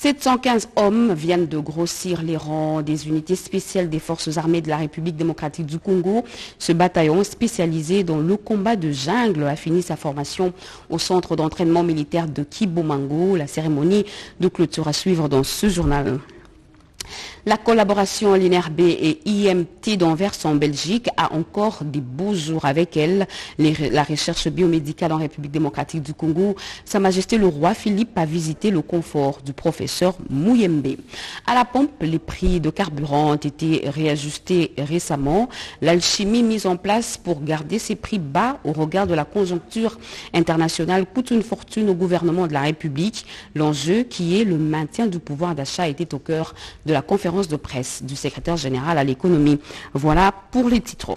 715 hommes viennent de grossir les rangs des unités spéciales des forces armées de la République démocratique du Congo. Ce bataillon spécialisé dans le combat de jungle a fini sa formation au centre d'entraînement militaire de Kibomango. La cérémonie de clôture à suivre dans ce journal. La collaboration l'INRB et IMT d'Anvers en Belgique a encore des beaux jours avec elle. La recherche biomédicale en République démocratique du Congo, Sa Majesté le roi Philippe a visité le confort du professeur Mouyembe. À la pompe, les prix de carburant ont été réajustés récemment. L'alchimie mise en place pour garder ces prix bas au regard de la conjoncture internationale coûte une fortune au gouvernement de la République. L'enjeu qui est le maintien du pouvoir d'achat était au cœur de la conférence de presse du secrétaire général à l'économie. Voilà pour les titres.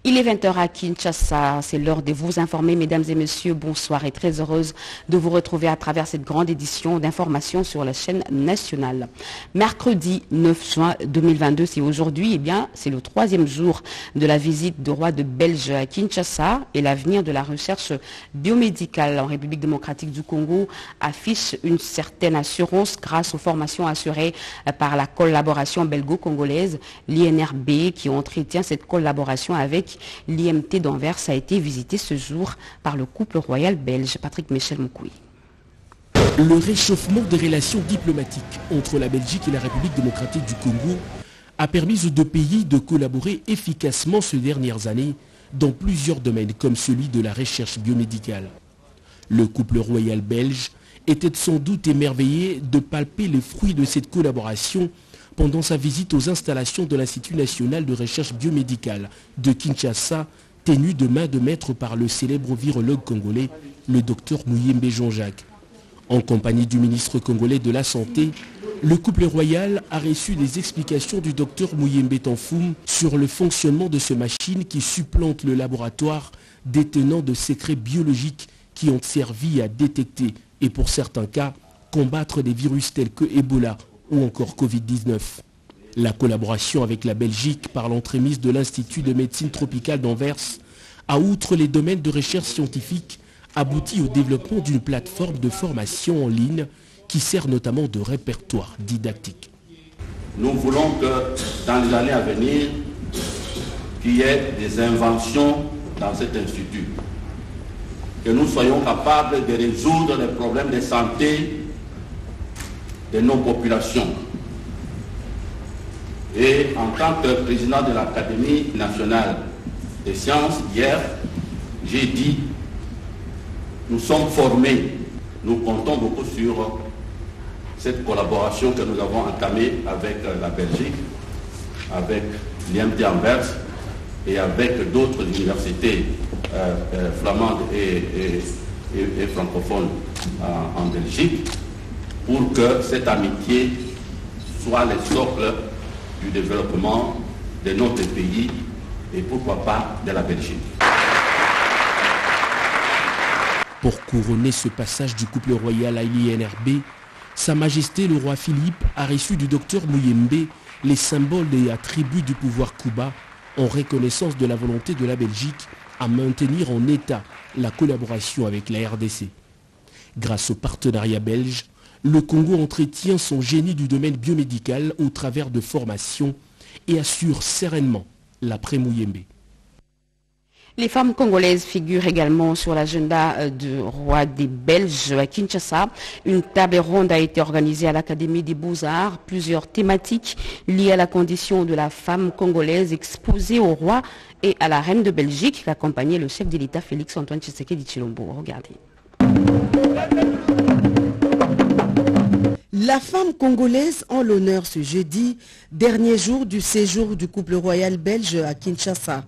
Il est 20h à Kinshasa, c'est l'heure de vous informer, mesdames et messieurs, bonsoir et très heureuse de vous retrouver à travers cette grande édition d'information sur la chaîne nationale. Mercredi 9 juin 2022, c'est aujourd'hui, c'est le 3e jour de la visite du roi de Belge à Kinshasa et l'avenir de la recherche biomédicale en République démocratique du Congo affiche une certaine assurance grâce aux formations assurées par la collaboration belgo-congolaise, l'INRB, qui entretient cette collaboration avec l'IMT d'Anvers a été visité ce jour par le couple royal belge. Patrick Michel Moukoui. Le réchauffement des relations diplomatiques entre la Belgique et la République démocratique du Congo a permis aux deux pays de collaborer efficacement ces dernières années dans plusieurs domaines comme celui de la recherche biomédicale. Le couple royal belge était sans doute émerveillé de palper les fruits de cette collaboration pendant sa visite aux installations de l'Institut national de recherche biomédicale de Kinshasa, tenue de main de maître par le célèbre virologue congolais, le docteur Mouyembe Jean-Jacques. En compagnie du ministre congolais de la Santé, le couple royal a reçu des explications du docteur Mouyembe Tanfoum sur le fonctionnement de ces machines qui supplantent le laboratoire détenant de secrets biologiques qui ont servi à détecter et pour certains cas, combattre des virus tels que Ebola ou encore Covid-19. La collaboration avec la Belgique par l'entremise de l'Institut de médecine tropicale d'Anvers a, outre les domaines de recherche scientifique, abouti au développement d'une plateforme de formation en ligne qui sert notamment de répertoire didactique. Nous voulons que dans les années à venir, qu'il y ait des inventions dans cet institut, que nous soyons capables de résoudre les problèmes de santé de nos populations. Et en tant que président de l'Académie nationale des sciences, hier, j'ai dit, nous sommes formés, nous comptons beaucoup sur cette collaboration que nous avons entamée avec la Belgique, avec l'IMT Anvers et avec d'autres universités flamandes et francophones en Belgique, pour que cette amitié soit le socle du développement de notre pays et pourquoi pas de la Belgique. Pour couronner ce passage du couple royal à l'INRB, Sa Majesté le roi Philippe a reçu du docteur Mouyembe les symboles et attributs du pouvoir Cuba en reconnaissance de la volonté de la Belgique à maintenir en état la collaboration avec la RDC. Grâce au partenariat belge, le Congo entretient son génie du domaine biomédical au travers de formations et assure sereinement l'après-Mouyembe. Les femmes congolaises figurent également sur l'agenda du roi des Belges à Kinshasa. Une table ronde a été organisée à l'Académie des Beaux-Arts. Plusieurs thématiques liées à la condition de la femme congolaise exposées au roi et à la reine de Belgique, qu'accompagnait le chef de l'État Félix Antoine Tshisekedi Tshilombo. Regardez. La femme congolaise en l'honneur ce jeudi, dernier jour du séjour du couple royal belge à Kinshasa.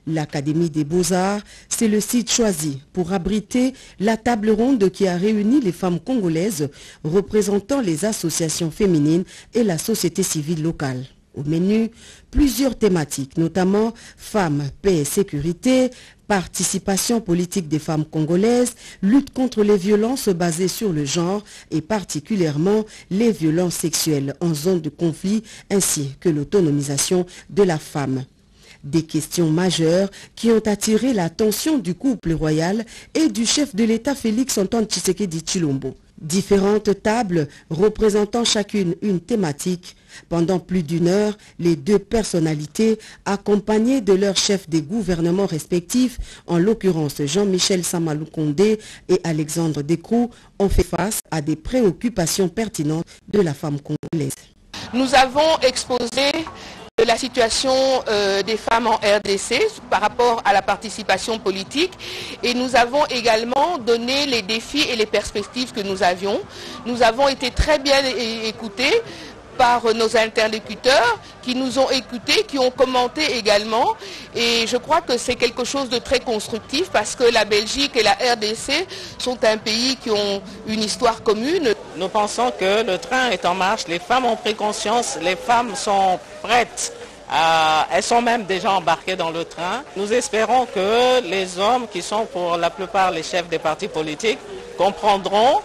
L'Académie des Beaux-Arts, c'est le site choisi pour abriter la table ronde qui a réuni les femmes congolaises représentant les associations féminines et la société civile locale. Au menu, plusieurs thématiques, notamment femmes, paix et sécurité, participation politique des femmes congolaises, lutte contre les violences basées sur le genre et particulièrement les violences sexuelles en zone de conflit ainsi que l'autonomisation de la femme. Des questions majeures qui ont attiré l'attention du couple royal et du chef de l'État Félix Antoine Tshisekedi Tshilombo. Différentes tables représentant chacune une thématique. Pendant plus d'une heure, les deux personnalités, accompagnées de leurs chefs des gouvernements respectifs, en l'occurrence Jean-Michel Samalou Kondé et Alexandre Descroux, ont fait face à des préoccupations pertinentes de la femme congolaise. Nous avons exposé la situation des femmes en RDC par rapport à la participation politique et nous avons également donné les défis et les perspectives que nous avions. Nous avons été très bien écoutés par nos interlocuteurs qui nous ont écoutés, qui ont commenté également et je crois que c'est quelque chose de très constructif parce que la Belgique et la RDC sont un pays qui ont une histoire commune. Nous pensons que le train est en marche, les femmes ont pris conscience, les femmes sont prêtes, elles sont même déjà embarquées dans le train. Nous espérons que les hommes qui sont pour la plupart les chefs des partis politiques comprendront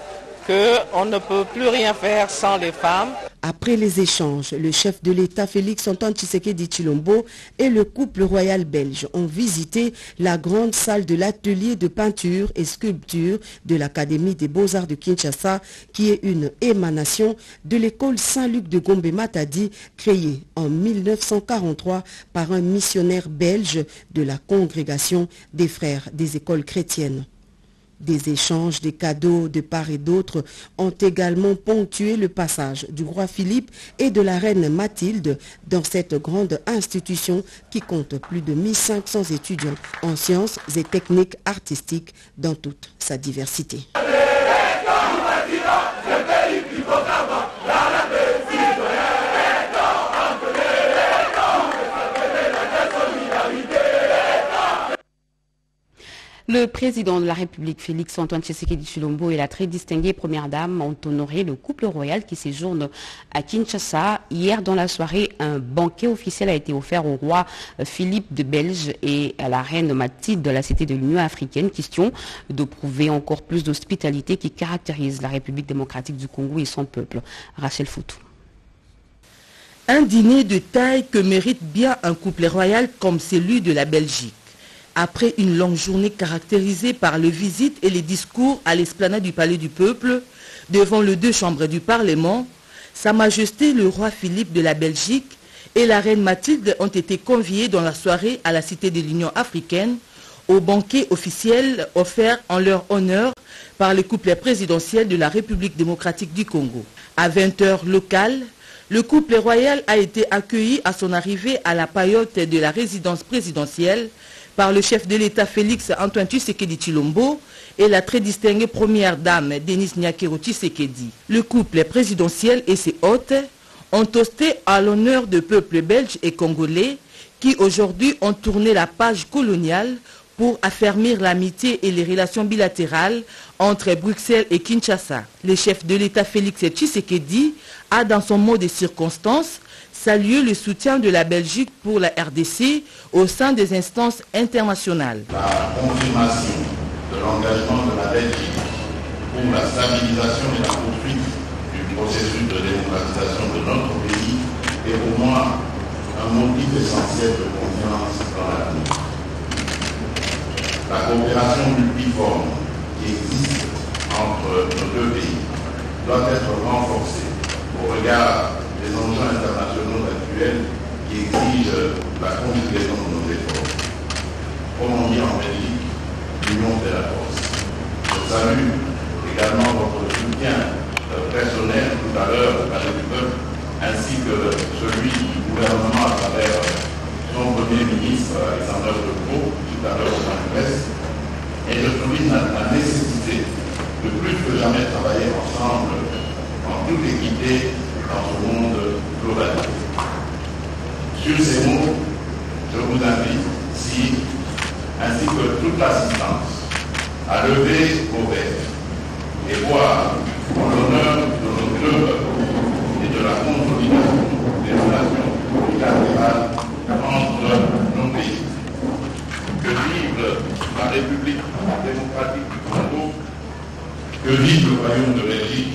qu'on ne peut plus rien faire sans les femmes. Après les échanges, le chef de l'État Félix-Antoine Tshisekedi Tshilombo et le couple royal belge ont visité la grande salle de l'atelier de peinture et sculpture de l'Académie des Beaux-Arts de Kinshasa, qui est une émanation de l'école Saint-Luc de Gombe-Matadi, créée en 1943 par un missionnaire belge de la congrégation des frères des écoles chrétiennes. Des échanges, des cadeaux de part et d'autre ont également ponctué le passage du roi Philippe et de la reine Mathilde dans cette grande institution qui compte plus de 1500 étudiants en sciences et techniques artistiques dans toute sa diversité. Le président de la République, Félix-Antoine Tshisekedi Tshilombo, et la très distinguée première dame ont honoré le couple royal qui séjourne à Kinshasa. Hier, dans la soirée, un banquet officiel a été offert au roi Philippe de Belge et à la reine Mathilde de la Cité de l'Union africaine. Question de prouver encore plus d'hospitalité qui caractérise la République démocratique du Congo et son peuple. Rachel Foutou. Un dîner de taille que mérite bien un couple royal comme celui de la Belgique. Après une longue journée caractérisée par les visites et les discours à l'esplanade du Palais du Peuple, devant les deux chambres du Parlement, Sa Majesté le roi Philippe de la Belgique et la reine Mathilde ont été conviés dans la soirée à la Cité de l'Union africaine au banquet officiel offert en leur honneur par le couple présidentiel de la République démocratique du Congo. À 20h locale, le couple royal a été accueilli à son arrivée à la paillote de la résidence présidentielle par le chef de l'État Félix-Antoine Tshisekedi Tshilombo et la très distinguée première dame Denise Nyakero Tshisekedi. Le couple présidentiel et ses hôtes ont toasté à l'honneur de peuples belges et congolais qui aujourd'hui ont tourné la page coloniale pour affermir l'amitié et les relations bilatérales entre Bruxelles et Kinshasa. Le chef de l'État Félix Tshisekedi a dans son mot de circonstance salué le soutien de la Belgique pour la RDC au sein des instances internationales. La confirmation de l'engagement de la Belgique pour la stabilisation et la poursuite du processus de démocratisation de notre pays est pour moi un motif essentiel de confiance dans l'avenir. La coopération multiforme qui existe entre nos deux pays doit être renforcée au regard des enjeux internationaux actuels qui exigent la conjugaison de nos efforts. Comme on dit en Belgique, l'union fait la force. Je salue également votre soutien personnel tout à l'heure au Palais du Peuple, ainsi que celui du gouvernement à travers son Premier ministre Alexandre Descroux tout à l'heure au point de presse. Et je souligne la nécessité de plus que jamais travailler ensemble en toute équité dans ce monde global. Sur ces mots, je vous invite, ainsi que toute l'assistance, à lever vos verres et boire en l'honneur de nos deux peuples et de la consolidation des relations bilatérales entre nos pays. Que vive la République démocratique du Congo, que vive le royaume de Belgique.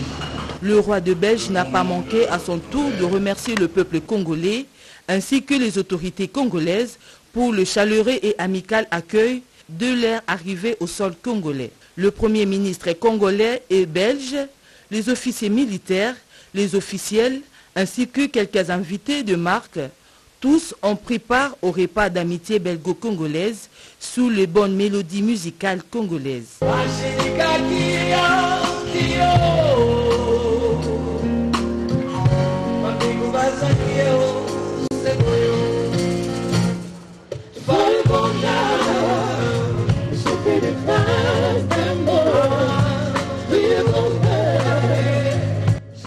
Le roi de Belge n'a pas manqué à son tour de remercier le peuple congolais ainsi que les autorités congolaises pour le chaleureux et amical accueil de leur arrivée au sol congolais. Le Premier ministre congolais et belge les officiers militaires, les officiels, ainsi que quelques invités de marque. Tous ont pris part au repas d'amitié belgo-congolaise sous les bonnes mélodies musicales congolaises.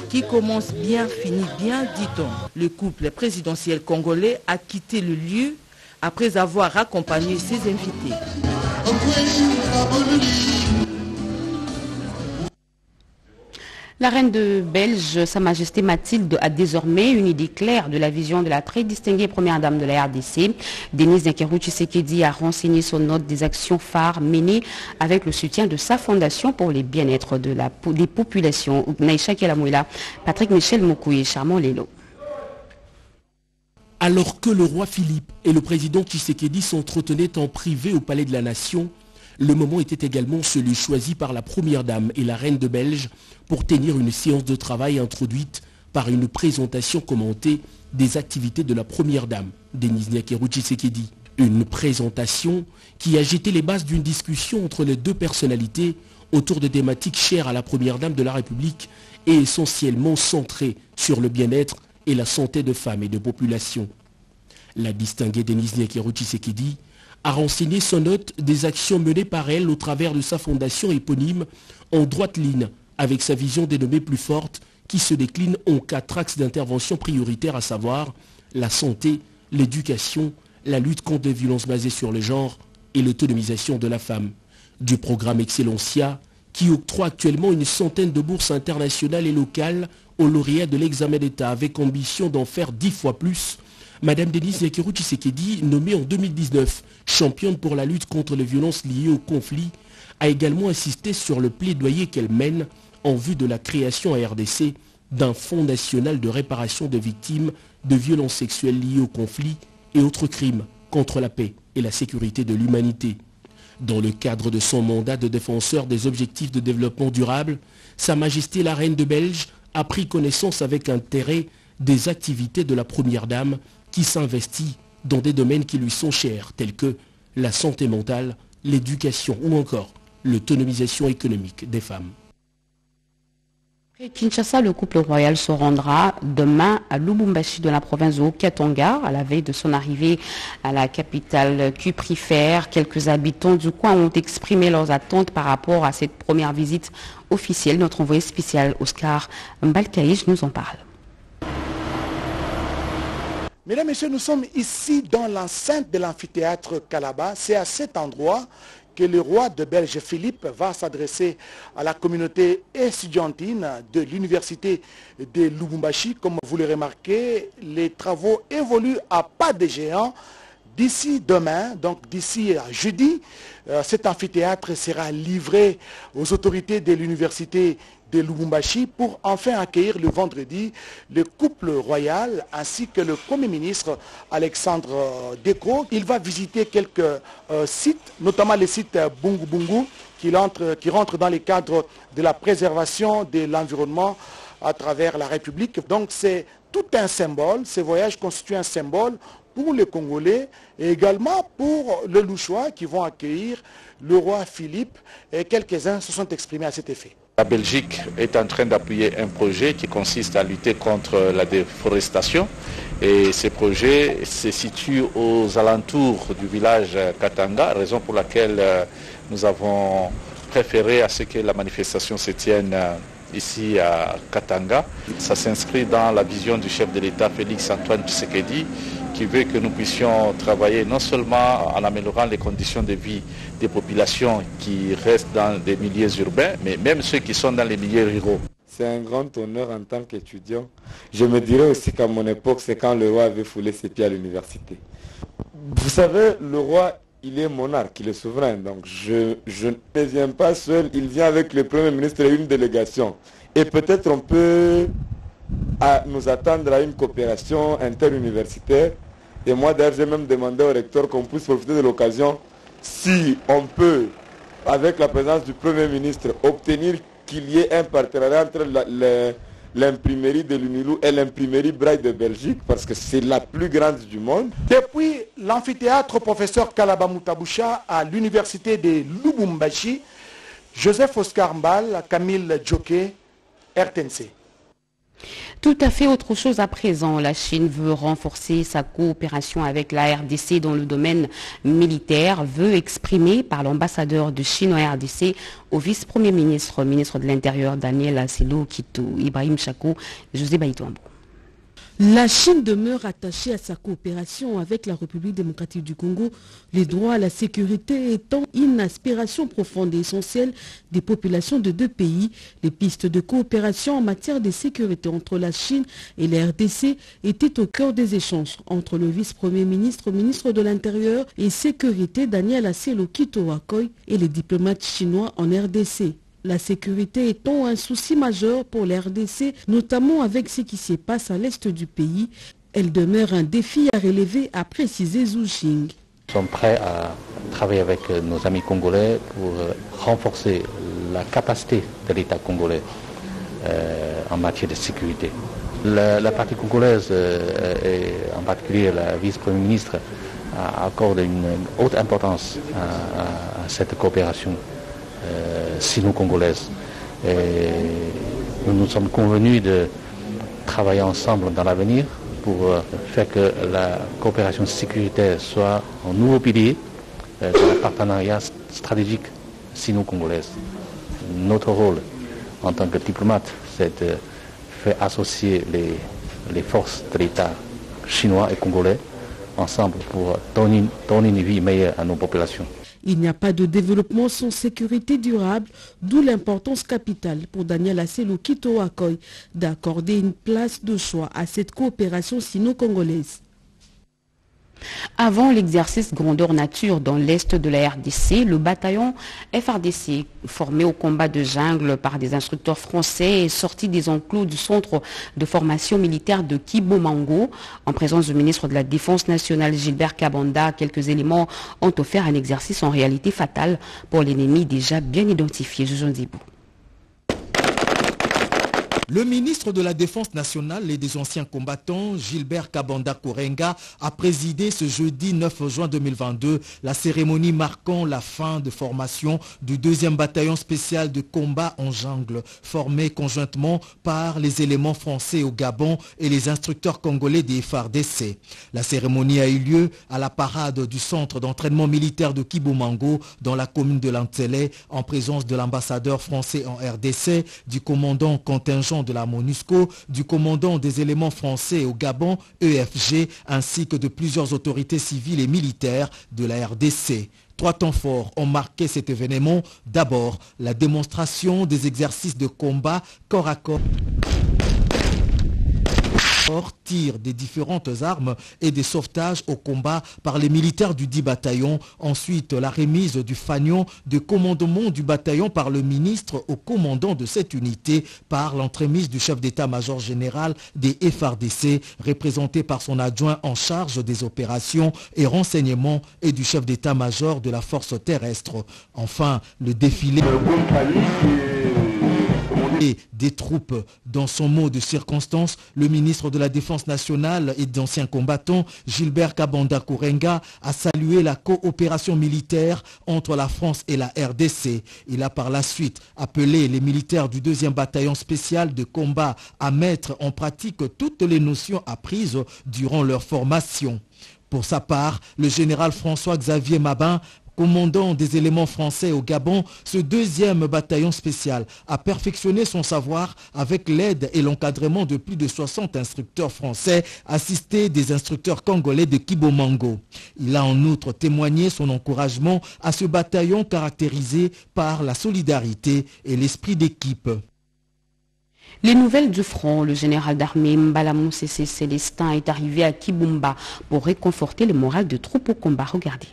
Qui commence bien, finit bien, dit-on. Le couple présidentiel congolais a quitté le lieu après avoir accompagné ses invités. La reine de Belge, Sa Majesté Mathilde, a désormais une idée claire de la vision de la très distinguée première dame de la RDC. Denise Nyakeru Tshisekedi a renseigné son note des actions phares menées avec le soutien de sa fondation pour les bien-être des populations. Naïcha Kelamouila, Patrick Michel Moukou et Charmant Lelo. Alors que le roi Philippe et le président Tshisekedi s'entretenaient en privé au Palais de la Nation, le moment était également celui choisi par la première dame et la reine de Belge pour tenir une séance de travail introduite par une présentation commentée des activités de la première dame, Denise Nyakeru Tshisekedi. Une présentation qui a jeté les bases d'une discussion entre les deux personnalités autour de thématiques chères à la première dame de la République et essentiellement centrées sur le bien-être et la santé de femmes et de populations. La distinguée Denise Nyakeru Tshisekedi a renseigné son note des actions menées par elle au travers de sa fondation éponyme en droite ligne avec sa vision dénommée plus forte qui se décline en 4 axes d'intervention prioritaires, à savoir la santé, l'éducation, la lutte contre les violences basées sur le genre et l'autonomisation de la femme. Du programme Excellencia qui octroie actuellement une centaine de bourses internationales et locales aux lauréats de l'examen d'État avec ambition d'en faire 10 fois plus. Madame Denise Nyakeru Tshisekedi, nommée en 2019 championne pour la lutte contre les violences liées au conflit, a également insisté sur le plaidoyer qu'elle mène en vue de la création à RDC d'un fonds national de réparation des victimes de violences sexuelles liées au conflit et autres crimes contre la paix et la sécurité de l'humanité. Dans le cadre de son mandat de défenseur des objectifs de développement durable, Sa Majesté la Reine de Belge a pris connaissance avec intérêt des activités de la Première Dame qui s'investit dans des domaines qui lui sont chers, tels que la santé mentale, l'éducation ou encore l'autonomisation économique des femmes. À Kinshasa, le couple royal se rendra demain à Lubumbashi de la province de Haut-Katanga, à la veille de son arrivée à la capitale cuprifère. Quelques habitants du coin ont exprimé leurs attentes par rapport à cette première visite officielle. Notre envoyé spécial Oscar Mbalkaïch nous en parle. Mesdames et messieurs, nous sommes ici dans l'enceinte de l'amphithéâtre Kalaba. C'est à cet endroit que le roi de Belge Philippe va s'adresser à la communauté estudiantine de l'université de Lubumbashi. Comme vous le remarquez, les travaux évoluent à pas de géant. D'ici demain, donc d'ici à jeudi, cet amphithéâtre sera livré aux autorités de l'université de Lubumbashi pour enfin accueillir le vendredi le couple royal ainsi que le Premier ministre Alexandre Deko. Il va visiter quelques sites, notamment le site Bungu Bungu qui rentre dans le cadre de la préservation de l'environnement à travers la République. Donc c'est tout un symbole, ce voyage constitue un symbole pour les Congolais et également pour les Louchois qui vont accueillir le roi Philippe et quelques-uns se sont exprimés à cet effet. La Belgique est en train d'appuyer un projet qui consiste à lutter contre la déforestation et ce projet se situe aux alentours du village Katanga, raison pour laquelle nous avons préféré à ce que la manifestation se tienne ici à Katanga. Ça s'inscrit dans la vision du chef de l'État Félix Antoine Tshisekedi qui veut que nous puissions travailler non seulement en améliorant les conditions de vie des populations qui restent dans des milieux urbains, mais même ceux qui sont dans les milieux ruraux. C'est un grand honneur en tant qu'étudiant. Je me dirais aussi qu'à mon époque, c'est quand le roi avait foulé ses pieds à l'université. Vous savez, le roi, il est monarque, il est souverain, donc je ne viens pas seul, il vient avec le Premier ministre et une délégation. Et peut-être on peut nous attendre à une coopération interuniversitaire. Et moi d'ailleurs j'ai même demandé au recteur qu'on puisse profiter de l'occasion, si on peut, avec la présence du Premier ministre, obtenir qu'il y ait un partenariat entre l'imprimerie de l'UNILU et l'imprimerie Braille de Belgique, parce que c'est la plus grande du monde. Depuis l'amphithéâtre professeur Kalaba Mutabusha à l'université de Lubumbashi, Joseph Oscar Mbal, Camille Djoké, RTNC. Tout à fait autre chose à présent. La Chine veut renforcer sa coopération avec la RDC dans le domaine militaire, veut exprimer par l'ambassadeur de Chine en RDC au vice-premier ministre, ministre de l'Intérieur Daniel Asselo Kito, Ibrahim Chako, José Baïtouambo. La Chine demeure attachée à sa coopération avec la République démocratique du Congo, les droits à la sécurité étant une aspiration profonde et essentielle des populations de deux pays. Les pistes de coopération en matière de sécurité entre la Chine et la RDC étaient au cœur des échanges entre le vice-premier ministre, ministre de l'Intérieur et Sécurité Daniel Asselo Kito Akoy et les diplomates chinois en RDC. La sécurité étant un souci majeur pour la RDC, notamment avec ce qui se passe à l'est du pays, elle demeure un défi à relever, a précisé Zhu Jing. Nous sommes prêts à travailler avec nos amis congolais pour renforcer la capacité de l'État congolais en matière de sécurité. La partie congolaise, et en particulier la vice-premier ministre, accorde une haute importance à cette coopération sino-congolaise. Nous nous sommes convenus de travailler ensemble dans l'avenir pour faire que la coopération sécuritaire soit un nouveau pilier de la partenariat stratégique sino-congolaise. Notre rôle en tant que diplomate, c'est de faire associer les forces de l'État chinois et congolais ensemble pour donner une vie meilleure à nos populations. Il n'y a pas de développement sans sécurité durable, d'où l'importance capitale pour Daniel Asselo Kito Akoy d'accorder une place de choix à cette coopération sino-congolaise. Avant l'exercice grandeur nature dans l'est de la RDC, le bataillon FRDC, formé au combat de jungle par des instructeurs français, est sorti des enclos du centre de formation militaire de Kibomango. En présence du ministre de la Défense nationale Gilbert Kabanda, quelques éléments ont offert un exercice en réalité fatal pour l'ennemi déjà bien identifié. Jean Zibou. Le ministre de la Défense nationale et des anciens combattants, Gilbert Kabanda Kourenga, a présidé ce jeudi 9 juin 2022 la cérémonie marquant la fin de formation du 2e bataillon spécial de combat en jungle, formé conjointement par les éléments français au Gabon et les instructeurs congolais des FARDC. La cérémonie a eu lieu à la parade du centre d'entraînement militaire de Kibomango dans la commune de Lantsele, en présence de l'ambassadeur français en RDC, du commandant contingent de la MONUSCO, du commandant des éléments français au Gabon, EFG, ainsi que de plusieurs autorités civiles et militaires de la RDC. 3 temps forts ont marqué cet événement. D'abord, la démonstration des exercices de combat corps à corps, tir des différentes armes et des sauvetages au combat par les militaires du 10 bataillon. Ensuite, la remise du fanion de commandement du bataillon par le ministre au commandant de cette unité par l'entremise du chef d'état-major général des FARDC, représenté par son adjoint en charge des opérations et renseignements et du chef d'état-major de la force terrestre. Enfin, le défilé des troupes. Dans son mot de circonstance, le ministre de la Défense nationale et d'anciens combattants, Gilbert Kabanda Kourenga, a salué la coopération militaire entre la France et la RDC. Il a par la suite appelé les militaires du 2e bataillon spécial de combat à mettre en pratique toutes les notions apprises durant leur formation. Pour sa part, le général François-Xavier Mabin, commandant des éléments français au Gabon, ce 2e bataillon spécial a perfectionné son savoir avec l'aide et l'encadrement de plus de 60 instructeurs français assistés des instructeurs congolais de Kibomango. Il a en outre témoigné son encouragement à ce bataillon caractérisé par la solidarité et l'esprit d'équipe. Les nouvelles du front, le général d'armée Mbalamou Cessé Célestin est arrivé à Kibumba pour réconforter le moral de troupes au combat. Regardez.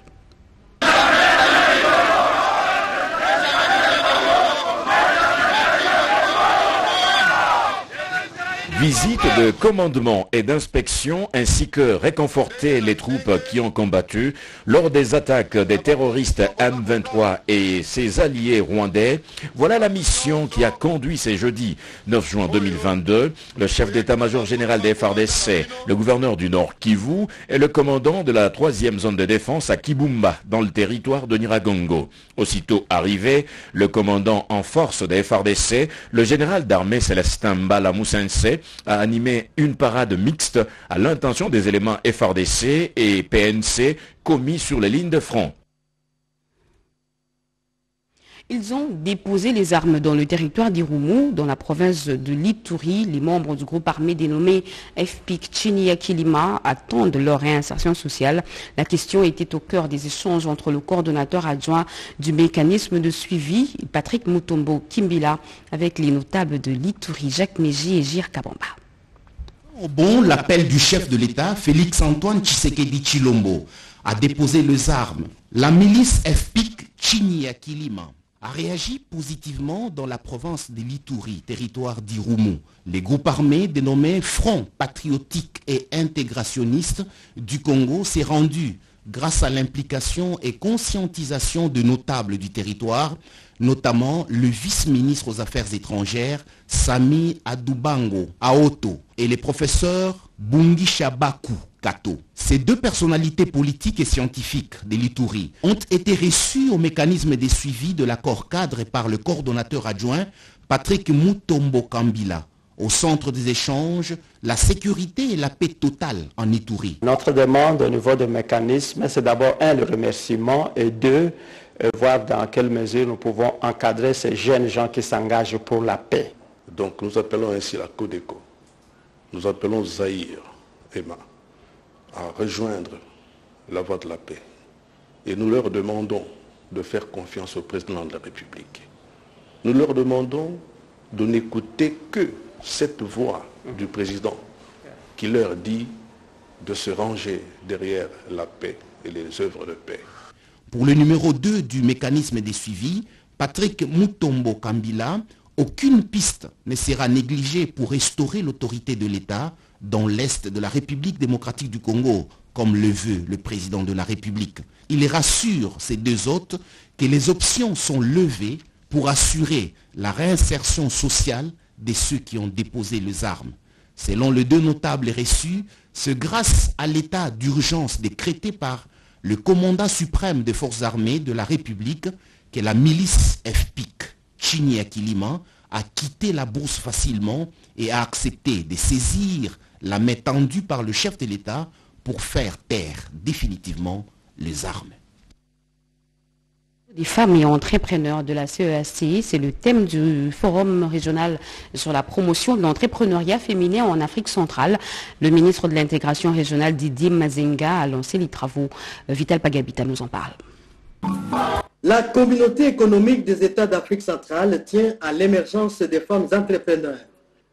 Visite de commandement et d'inspection ainsi que réconforter les troupes qui ont combattu lors des attaques des terroristes M23 et ses alliés rwandais. Voilà la mission qui a conduit ce jeudi 9 juin 2022 le chef d'état-major général des FARDC, le gouverneur du Nord Kivu et le commandant de la 3e zone de défense à Kibumba dans le territoire de Nyiragongo. Aussitôt arrivé, le commandant en force des FARDC, le général d'armée Célestin Mbala Moussense, a animé une parade mixte à l'intention des éléments FARDC et PNC commis sur les lignes de front. Ils ont déposé les armes dans le territoire d'Irumu, dans la province de l'Ituri. Les membres du groupe armé dénommé FPIC Chiniakilima attendent leur réinsertion sociale. La question était au cœur des échanges entre le coordonnateur adjoint du mécanisme de suivi, Patrick Mutombo Kimbila, avec les notables de l'Ituri, Jacques Méji et Gir Kabamba. Bon, l'appel du chef de l'État, Félix-Antoine Tshisekedi Tshilombo, a déposé les armes. La milice FPIC Chiniakilima a réagi positivement dans la province de l'Ituri, territoire d'Irumu. Les groupes armés dénommés Front patriotique et intégrationniste du Congo s'est rendu grâce à l'implication et conscientisation de notables du territoire, notamment le vice-ministre aux Affaires étrangères, Sami Adoubango Aoto, et les professeurs Bungi Shabaku Kato. Ces deux personnalités politiques et scientifiques de l'Ituri ont été reçues au mécanisme de suivi de l'accord cadre par le coordonnateur adjoint Patrick Mutombo Kambila. Au centre des échanges, la sécurité et la paix totale en Ituri. Notre demande au niveau du mécanisme, c'est d'abord le remerciement et deux, voir dans quelle mesure nous pouvons encadrer ces jeunes gens qui s'engagent pour la paix. Donc nous appelons ainsi la Codeco, nous appelons Zahir, Emma, à rejoindre la voie de la paix. Et nous leur demandons de faire confiance au président de la République. Nous leur demandons de n'écouter que cette voix du président qui leur dit de se ranger derrière la paix et les œuvres de paix. Pour le numéro 2 du mécanisme des suivis, Patrick Mutombo Kambila, aucune piste ne sera négligée pour restaurer l'autorité de l'État dans l'Est de la République démocratique du Congo, comme le veut le président de la République. Il rassure ces deux hôtes que les options sont levées pour assurer la réinsertion sociale de ceux qui ont déposé les armes. Selon les deux notables reçus, c'est grâce à l'état d'urgence décrété par le commandant suprême des forces armées de la République que la milice FPIC Chiniakilima a quitté la bourse facilement et a accepté de saisir la main tendue par le chef de l'État pour faire taire définitivement les armes. Des femmes et entrepreneurs de la CEAC, c'est le thème du forum régional sur la promotion de l'entrepreneuriat féminin en Afrique centrale. Le ministre de l'intégration régionale Didier Mazenga a lancé les travaux. Vital Pagabita nous en parle. La communauté économique des États d'Afrique centrale tient à l'émergence des femmes entrepreneurs,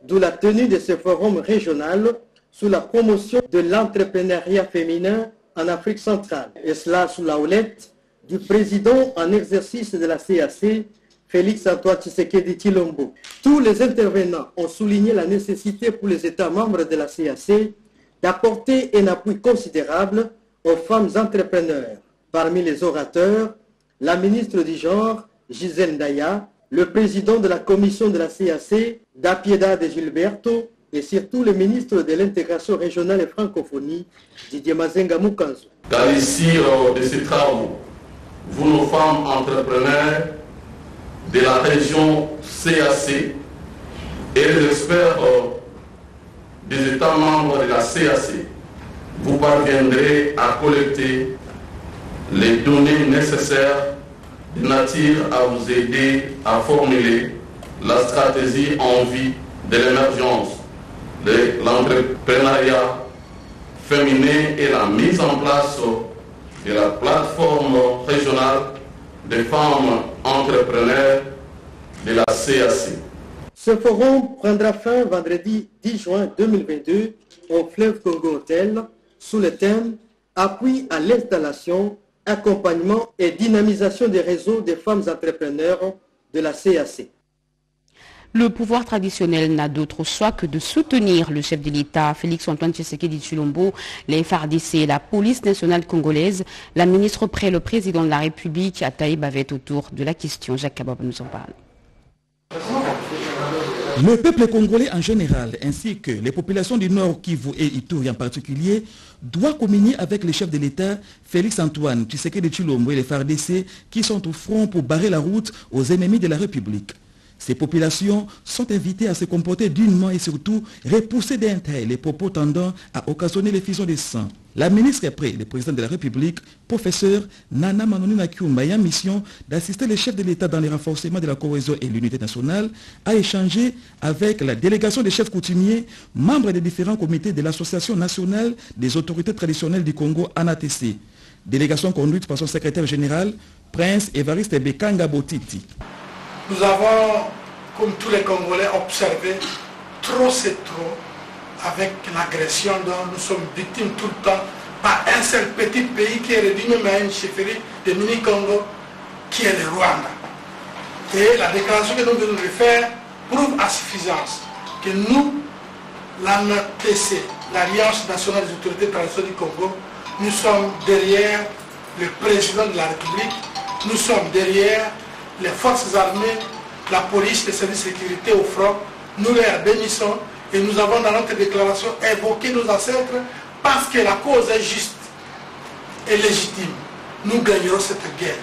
d'où la tenue de ce forum régional sous la promotion de l'entrepreneuriat féminin en Afrique centrale, et cela sous la houlette du président en exercice de la CAC, Félix-Antoine Tshisekedi Tshilombo. Tous les intervenants ont souligné la nécessité pour les États membres de la CAC d'apporter un appui considérable aux femmes entrepreneurs. Parmi les orateurs, la ministre du Genre, Gisèle Ndaya, le président de la commission de la CAC, Dapieda de Gilberto, et surtout le ministre de l'intégration régionale et francophonie, Didier Mazenga Mukanzo. Dans l'issue de ces travaux, vous, nos femmes entrepreneurs de la région CAC et les experts des États membres de la CAC, vous parviendrez à collecter les données nécessaires de nature à vous aider à formuler la stratégie en vue de l'émergence de l'entrepreneuriat féminin et la mise en place de la plateforme régionale des femmes entrepreneurs de la CAC. Ce forum prendra fin vendredi 10 juin 2022 au Fleuve Congo Hotel sous le thème « Appui à l'installation, accompagnement et dynamisation des réseaux des femmes entrepreneurs de la CAC ». Le pouvoir traditionnel n'a d'autre choix que de soutenir le chef de l'État, Félix-Antoine Tshisekedi Tshilombo, les FARDC, la police nationale congolaise. La ministre près le président de la République, Ataï Bavet, autour de la question. Jacques Kabab nous en parle. Le peuple congolais en général, ainsi que les populations du Nord Kivu et Ituri en particulier, doivent communier avec le chef de l'État, Félix-Antoine Tshisekedi Tshilombo et les FARDC qui sont au front pour barrer la route aux ennemis de la République. Ces populations sont invitées à se comporter dignement et surtout repousser d'un trait les propos tendant à occasionner l'effusion de sang. La ministre après le président de la République, professeur Nana Manonina Kyumba, ayant mission d'assister le chef de l'État dans le renforcement de la cohésion et l'unité nationale, a échangé avec la délégation des chefs coutumiers, membres des différents comités de l'Association nationale des autorités traditionnelles du Congo, ANATC. Délégation conduite par son secrétaire général, Prince Évariste Bekanga Botiti. Nous avons, comme tous les Congolais, observé trop c'est trop avec l'agression dont nous sommes victimes tout le temps par un seul petit pays qui est réduit même à une chefferie de mini-Congo qui est le Rwanda. Et la déclaration que nous venons de faire prouve à suffisance que nous, l'ANATC, l'Alliance nationale des autorités traditionnelles du Congo, nous sommes derrière le président de la République, nous sommes derrière les forces armées, la police, les services de sécurité au front. Nous les bénissons et nous avons dans notre déclaration évoqué nos ancêtres parce que la cause est juste et légitime. Nous gagnerons cette guerre.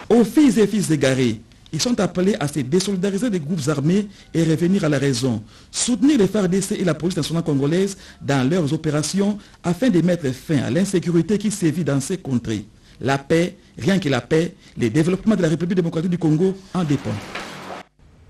Aux filles et fils égarés, ils sont appelés à se désolidariser des groupes armés et revenir à la raison. Soutenir les FARDC et la police nationale congolaise dans leurs opérations afin de mettre fin à l'insécurité qui sévit dans ces contrées. La paix, rien que la paix, le développement de la République démocratique du Congo en dépend.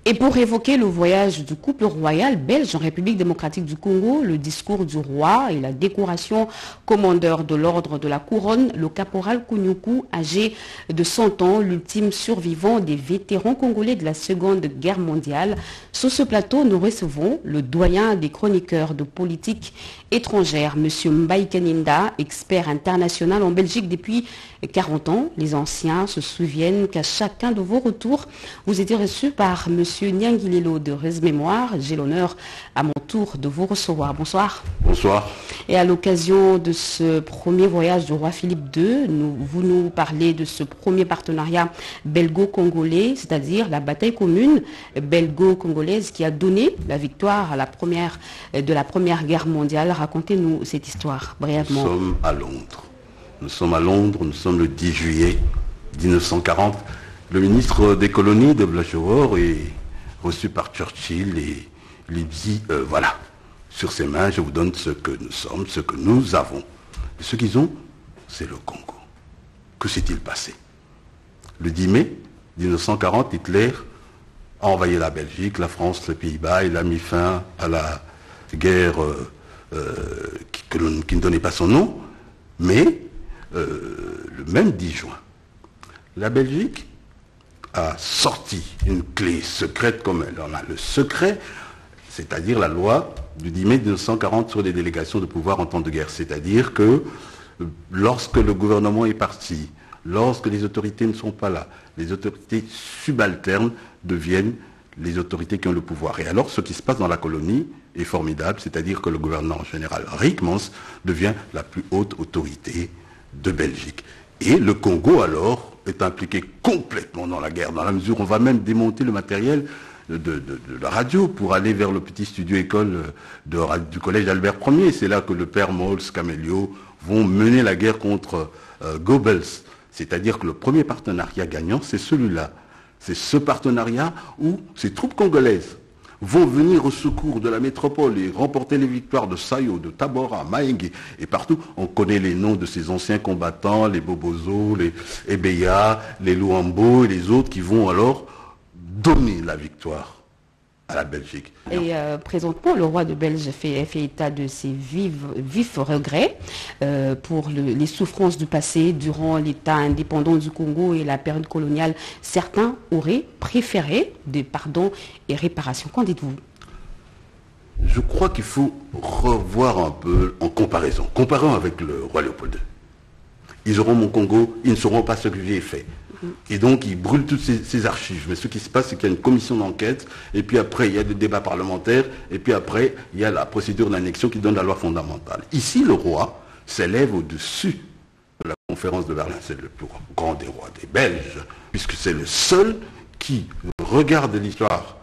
Et pour évoquer le voyage du couple royal belge en République démocratique du Congo, le discours du roi et la décoration commandeur de l'ordre de la couronne, le caporal Kounyoukou, âgé de 100 ans, l'ultime survivant des vétérans congolais de la Seconde Guerre mondiale. Sur ce plateau, nous recevons le doyen des chroniqueurs de politique étrangère, M. Mbaye Kaninda, expert international en Belgique depuis 40 ans. Les anciens se souviennent qu'à chacun de vos retours, vous étiez reçus par M. Nyangilelo de Res Mémoire. J'ai l'honneur à mon tour de vous recevoir. Bonsoir. Bonsoir. Et à l'occasion de ce premier voyage du roi Philippe II, vous nous parlez de ce premier partenariat belgo-congolais, c'est-à-dire la bataille commune belgo-congolaise qui a donné la victoire à de la Première Guerre mondiale. Racontez-nous cette histoire brièvement. Nous sommes à Londres. Nous sommes le 10 juillet 1940. Le ministre des colonies de Blachowor est reçu par Churchill et lui dit, voilà, sur ses mains, je vous donne ce que nous sommes, ce que nous avons. Et ce qu'ils ont, c'est le Congo. Que s'est-il passé? Le 10 mai 1940, Hitler a envahi la Belgique, la France, les Pays-Bas. Il a mis fin à la guerre qui ne donnait pas son nom. Mais le même 10 juin, la Belgique a sorti une clé secrète comme elle en a le secret, c'est-à-dire la loi du 10 mai 1940 sur les délégations de pouvoir en temps de guerre. C'est-à-dire que lorsque le gouvernement est parti, lorsque les autorités ne sont pas là, les autorités subalternes deviennent les autorités qui ont le pouvoir. Et alors, ce qui se passe dans la colonie est formidable, c'est-à-dire que le gouverneur général Ryckmans devient la plus haute autorité de Belgique. Et le Congo, alors, est impliqué complètement dans la guerre, dans la mesure où on va même démonter le matériel de la radio pour aller vers le petit studio école du collège Albert Ier. C'est là que le père Mols, Camelio vont mener la guerre contre Goebbels. C'est-à-dire que le premier partenariat gagnant, c'est celui-là. C'est ce partenariat où ces troupes congolaises vont venir au secours de la métropole et remporter les victoires de Sayo, de Tabora, Mahenge et partout. On connaît les noms de ces anciens combattants, les Bobozo, les Ebeya, les Luambo et les autres qui vont alors donner la victoire à la Belgique. Et présentement, le roi de Belge fait état de ses vifs regrets pour les souffrances du passé durant l'État indépendant du Congo et la période coloniale. Certains auraient préféré des pardons et réparations. Qu'en dites-vous? Je crois qu'il faut revoir un peu en comparaison. Comparons avec le roi Léopold II. Ils auront mon Congo, ils ne sauront pas ce que j'ai fait. Et donc, ils brûlent toutes ces archives. Mais ce qui se passe, c'est qu'il y a une commission d'enquête, et puis après, il y a des débats parlementaires, et puis après, il y a la procédure d'annexion qui donne la loi fondamentale. Ici, le roi s'élève au-dessus de la conférence de Berlin. C'est le plus grand des rois des Belges, puisque c'est le seul qui regarde l'histoire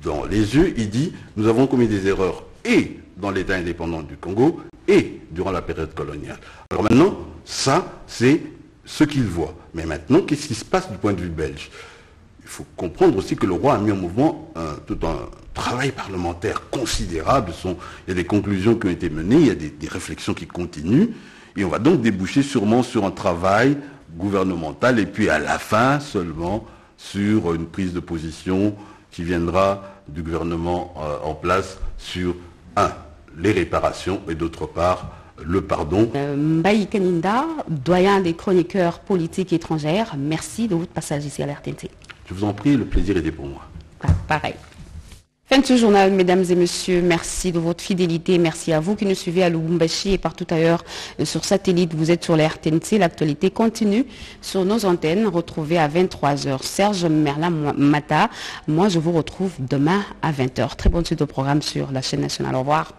dans les yeux. Il dit, nous avons commis des erreurs et dans l'État indépendant du Congo et durant la période coloniale. Alors maintenant, ça, c'est ce qu'il voit. Mais maintenant, qu'est-ce qui se passe du point de vue belge? Il faut comprendre aussi que le roi a mis en mouvement tout un travail parlementaire considérable. Il y a des conclusions qui ont été menées, il y a des réflexions qui continuent, et on va donc déboucher sûrement sur un travail gouvernemental, et puis à la fin seulement sur une prise de position qui viendra du gouvernement en place sur, les réparations, et d'autre part, le pardon. Mbaye Kaninda, doyen des chroniqueurs politiques étrangères, merci de votre passage ici à l'RTNC. Je vous en prie, le plaisir était pour moi. Pareil. Fin de ce journal, mesdames et messieurs, merci de votre fidélité, merci à vous qui nous suivez à Lubumbashi et partout ailleurs sur satellite. Vous êtes sur la RTNC, l'actualité continue sur nos antennes. Retrouvez à 23h Serge Merlin-Mata. Moi, je vous retrouve demain à 20h. Très bonne suite au programme sur la chaîne nationale. Au revoir.